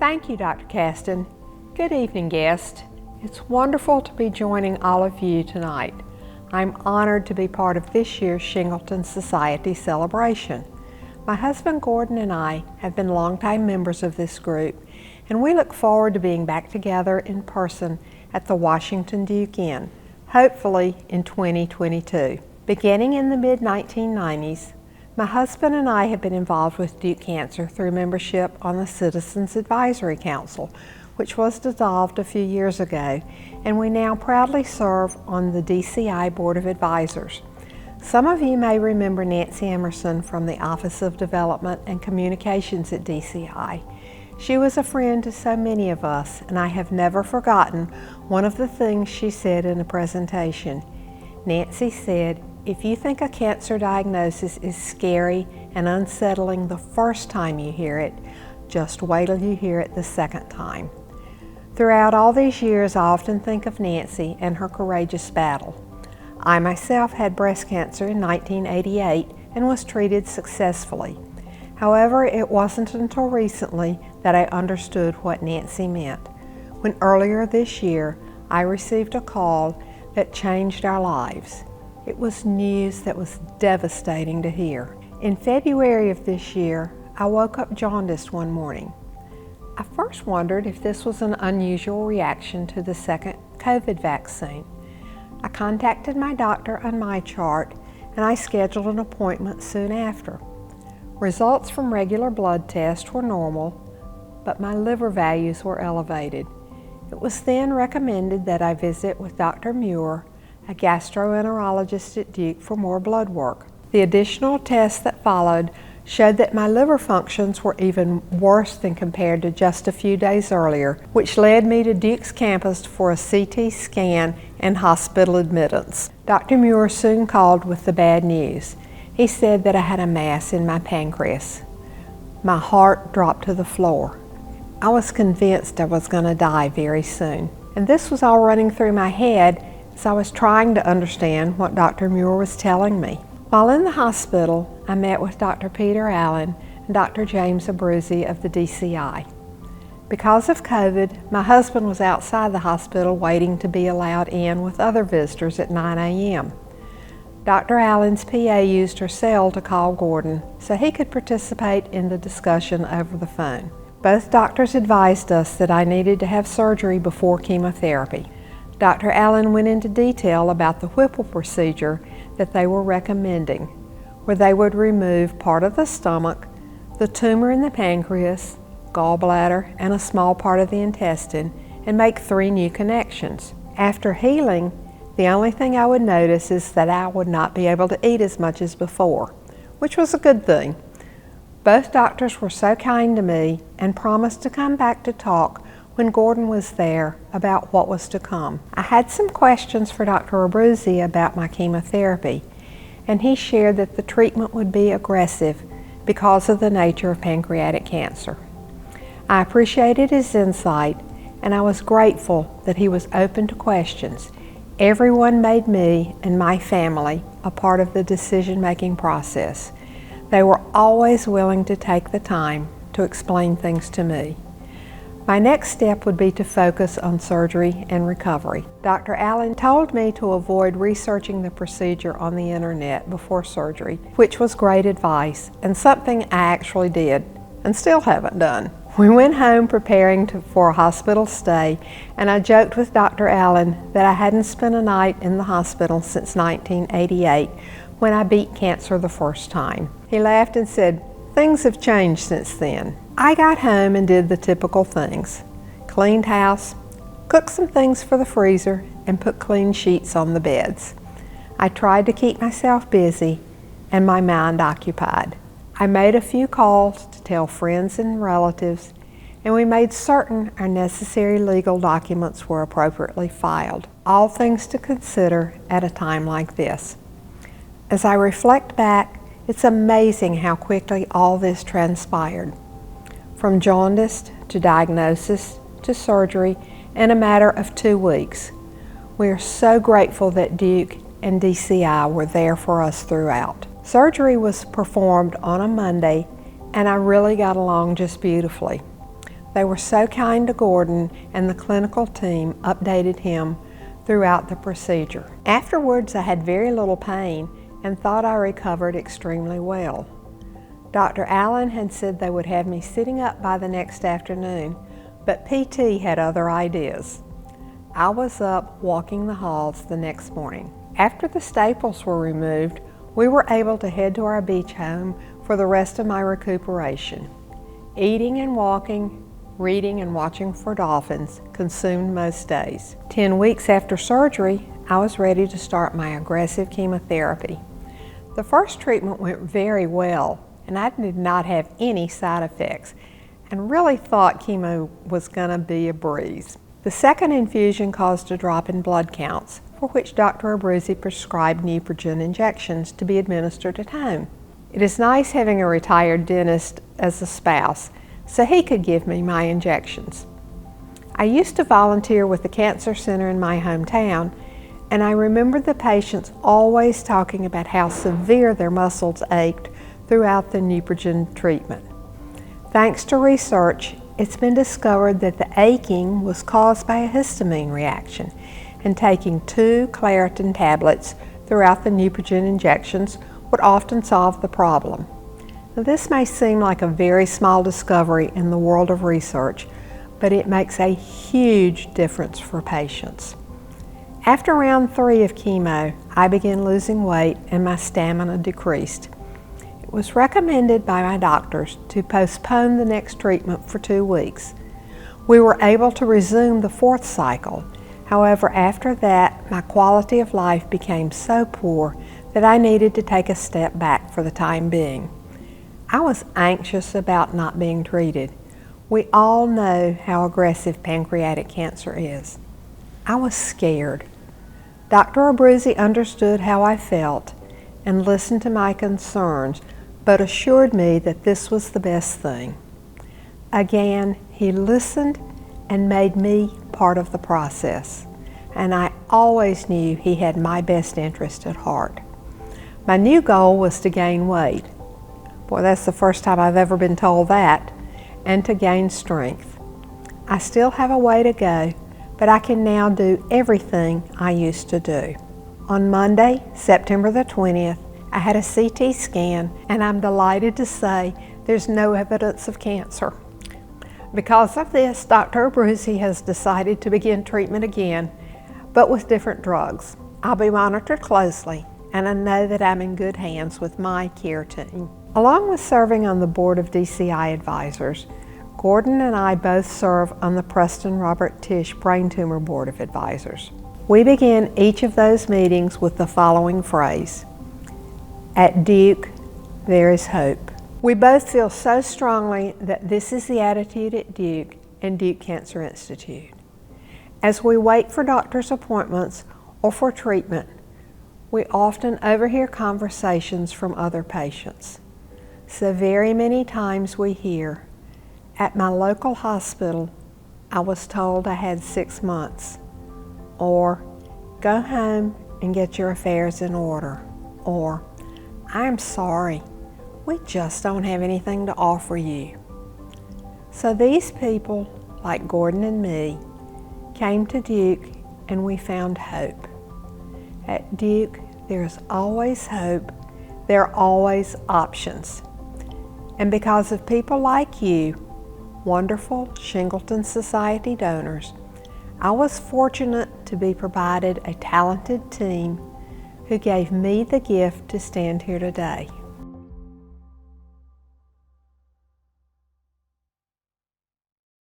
Thank you, Dr. Caston. Good evening, guests. It's wonderful to be joining all of you tonight. I'm honored to be part of this year's Shingleton Society celebration. My husband Gordon and I have been longtime members of this group, and we look forward to being back together in person at the Washington Duke Inn, hopefully in 2022. Beginning in the mid-1990s, my husband and I have been involved with Duke Cancer through membership on the Citizens Advisory Council, which was dissolved a few years ago, and we now proudly serve on the DCI Board of Advisors. Some of you may remember Nancy Emerson from the Office of Development and Communications at DCI. She was a friend to so many of us, and I have never forgotten one of the things she said in a presentation. Nancy said, "If you think a cancer diagnosis is scary and unsettling the first time you hear it, just wait till you hear it the second time." Throughout all these years, I often think of Nancy and her courageous battle. I myself had breast cancer in 1988 and was treated successfully. However, it wasn't until recently that I understood what Nancy meant, when earlier this year I received a call that changed our lives. It was news that was devastating to hear. In February of this year, I woke up jaundiced one morning. I first wondered if this was an unusual reaction to the second COVID vaccine. I contacted my doctor on MyChart, and I scheduled an appointment soon after. Results from regular blood tests were normal, but my liver values were elevated. It was then recommended that I visit with Dr. Muir, a gastroenterologist at Duke, for more blood work. The additional tests that followed showed that my liver functions were even worse than compared to just a few days earlier, which led me to Duke's campus for a CT scan and hospital admittance. Dr. Muir soon called with the bad news. He said that I had a mass in my pancreas. My heart dropped to the floor. I was convinced I was going to die very soon. And this was all running through my head as I was trying to understand what Dr. Muir was telling me. While in the hospital, I met with Dr. Peter Allen and Dr. James Abruzzi of the DCI. Because of COVID, my husband was outside the hospital waiting to be allowed in with other visitors at 9 a.m. Dr. Allen's PA used her cell to call Gordon so he could participate in the discussion over the phone. Both doctors advised us that I needed to have surgery before chemotherapy. Dr. Allen went into detail about the Whipple procedure that they were recommending, where they would remove part of the stomach, the tumor in the pancreas, gallbladder, and a small part of the intestine, and make 3 new connections. After healing, the only thing I would notice is that I would not be able to eat as much as before, which was a good thing. Both doctors were so kind to me and promised to come back to talk when Gordon was there about what was to come. I had some questions for Dr. Abruzzi about my chemotherapy, and he shared that the treatment would be aggressive because of the nature of pancreatic cancer. I appreciated his insight, and I was grateful that he was open to questions. Everyone made me and my family a part of the decision-making process. They were always willing to take the time to explain things to me. My next step would be to focus on surgery and recovery. Dr. Allen told me to avoid researching the procedure on the internet before surgery, which was great advice and something I actually did and still haven't done. We went home preparing for a hospital stay, and I joked with Dr. Allen that I hadn't spent a night in the hospital since 1988 when I beat cancer the first time. He laughed and said, "Things have changed since then." I got home and did the typical things. Cleaned house, cooked some things for the freezer, and put clean sheets on the beds. I tried to keep myself busy and my mind occupied. I made a few calls to tell friends and relatives, and we made certain our necessary legal documents were appropriately filed. All things to consider at a time like this. As I reflect back, it's amazing how quickly all this transpired. From jaundice to diagnosis to surgery in a matter of 2 weeks. We are so grateful that Duke and DCI were there for us throughout. Surgery was performed on a Monday, and I really got along just beautifully. They were so kind to Gordon, and the clinical team updated him throughout the procedure. Afterwards, I had very little pain and thought I recovered extremely well. Dr. Allen had said they would have me sitting up by the next afternoon, but PT had other ideas. I was up walking the halls the next morning. After the staples were removed, we were able to head to our beach home for the rest of my recuperation. Eating and walking, reading and watching for dolphins consumed most days. 10 weeks after surgery, I was ready to start my aggressive chemotherapy. The first treatment went very well, and I did not have any side effects, and really thought chemo was going to be a breeze. The second infusion caused a drop in blood counts, for which Dr. Abruzzi prescribed Neupogen injections to be administered at home. It is nice having a retired dentist as a spouse, so he could give me my injections. I used to volunteer with the cancer center in my hometown, and I remembered the patients always talking about how severe their muscles ached throughout the Neupogen treatment. Thanks to research, it's been discovered that the aching was caused by a histamine reaction, and taking 2 Claritin tablets throughout the Neupogen injections would often solve the problem. Now, this may seem like a very small discovery in the world of research, but it makes a huge difference for patients. After round 3 of chemo, I began losing weight and my stamina decreased. It was recommended by my doctors to postpone the next treatment for 2 weeks. We were able to resume the 4th cycle. However, after that, my quality of life became so poor that I needed to take a step back for the time being. I was anxious about not being treated. We all know how aggressive pancreatic cancer is. I was scared. Dr. Abruzzi understood how I felt and listened to my concerns, but assured me that this was the best thing. Again, he listened and made me part of the process, and I always knew he had my best interest at heart. My new goal was to gain weight. Boy, that's the first time I've ever been told that, and to gain strength. I still have a way to go, but I can now do everything I used to do. On Monday, September the 20th, I had a CT scan, and I'm delighted to say there's no evidence of cancer. Because of this, Dr. Abruzzi has decided to begin treatment again, but with different drugs. I'll be monitored closely, and I know that I'm in good hands with my care team. Along with serving on the board of DCI advisors, Gordon and I both serve on the Preston Robert Tisch Brain Tumor Board of Advisors. We begin each of those meetings with the following phrase: "At Duke, there is hope." We both feel so strongly that this is the attitude at Duke and Duke Cancer Institute. As we wait for doctor's appointments or for treatment, we often overhear conversations from other patients. So very many times we hear, "At my local hospital, I was told I had 6 months," or "Go home and get your affairs in order," or "I'm sorry, we just don't have anything to offer you." So these people, like Gordon and me, came to Duke and we found hope. At Duke, there's always hope. There are always options. And because of people like you, wonderful Shingleton Society donors, I was fortunate to be provided a talented team who gave me the gift to stand here today.